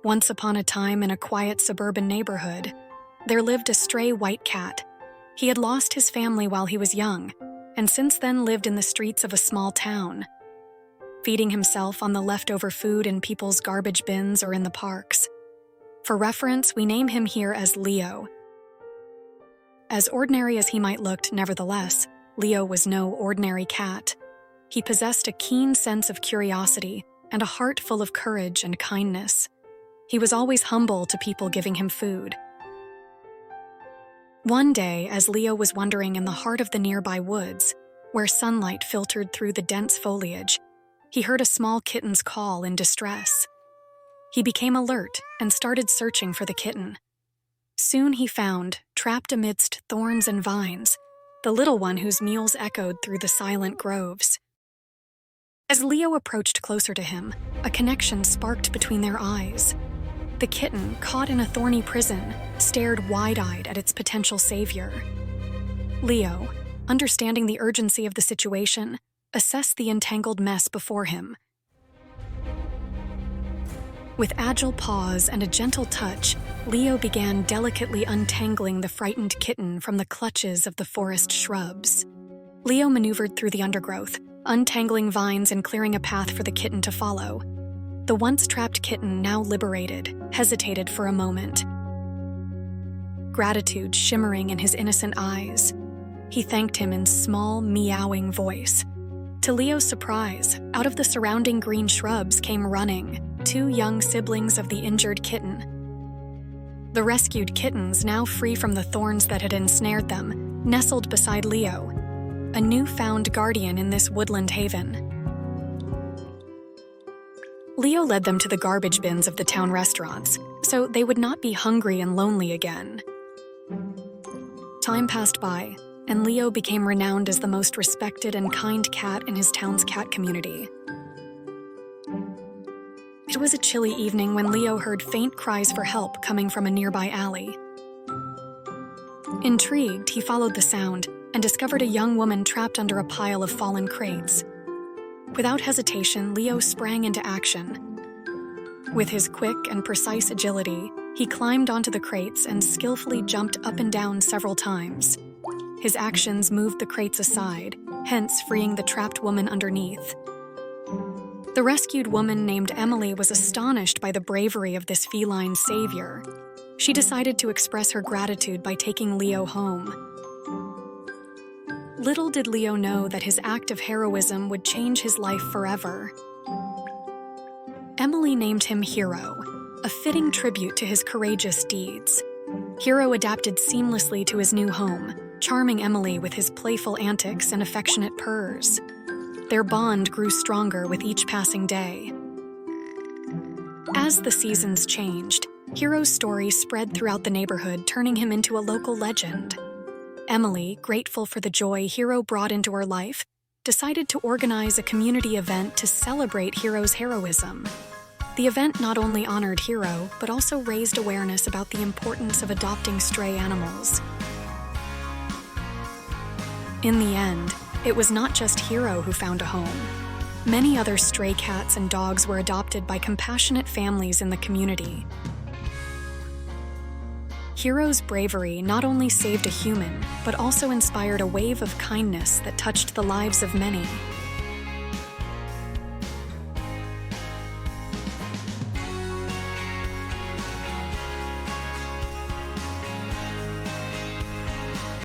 Once upon a time, in a quiet suburban neighborhood, there lived a stray white cat. He had lost his family while he was young, and since then lived in the streets of a small town, feeding himself on the leftover food in people's garbage bins or in the parks. For reference, we name him here as Leo. As ordinary as he might look, nevertheless, Leo was no ordinary cat. He possessed a keen sense of curiosity and a heart full of courage and kindness. He was always humble to people giving him food. One day, as Leo was wandering in the heart of the nearby woods, where sunlight filtered through the dense foliage, he heard a small kitten's call in distress. He became alert and started searching for the kitten. Soon he found, trapped amidst thorns and vines, the little one whose mews echoed through the silent groves. As Leo approached closer to him, a connection sparked between their eyes. The kitten, caught in a thorny prison, stared wide-eyed at its potential savior. Leo, understanding the urgency of the situation, assessed the entangled mess before him. With agile paws and a gentle touch, Leo began delicately untangling the frightened kitten from the clutches of the forest shrubs. Leo maneuvered through the undergrowth, untangling vines and clearing a path for the kitten to follow. The once trapped kitten, now liberated, hesitated for a moment. Gratitude shimmering in his innocent eyes, he thanked him in small, meowing voice. To Leo's surprise, out of the surrounding green shrubs came running 2 young siblings of the injured kitten. The rescued kittens, now free from the thorns that had ensnared them, nestled beside Leo, a newfound guardian in this woodland haven. Leo led them to the garbage bins of the town restaurants, so they would not be hungry and lonely again. Time passed by, and Leo became renowned as the most respected and kind cat in his town's cat community. It was a chilly evening when Leo heard faint cries for help coming from a nearby alley. Intrigued, he followed the sound and discovered a young woman trapped under a pile of fallen crates. Without hesitation, Leo sprang into action. With his quick and precise agility, he climbed onto the crates and skillfully jumped up and down several times. His actions moved the crates aside, hence freeing the trapped woman underneath. The rescued woman named Emily was astonished by the bravery of this feline savior. She decided to express her gratitude by taking Leo home. Little did Leo know that his act of heroism would change his life forever. Emily named him Hero, a fitting tribute to his courageous deeds. Hero adapted seamlessly to his new home, charming Emily with his playful antics and affectionate purrs. Their bond grew stronger with each passing day. As the seasons changed, Hero's story spread throughout the neighborhood, turning him into a local legend. Emily, grateful for the joy Hero brought into her life, decided to organize a community event to celebrate Hero's heroism. The event not only honored Hero, but also raised awareness about the importance of adopting stray animals. In the end, it was not just Hero who found a home. Many other stray cats and dogs were adopted by compassionate families in the community. Hero's bravery not only saved a human, but also inspired a wave of kindness that touched the lives of many.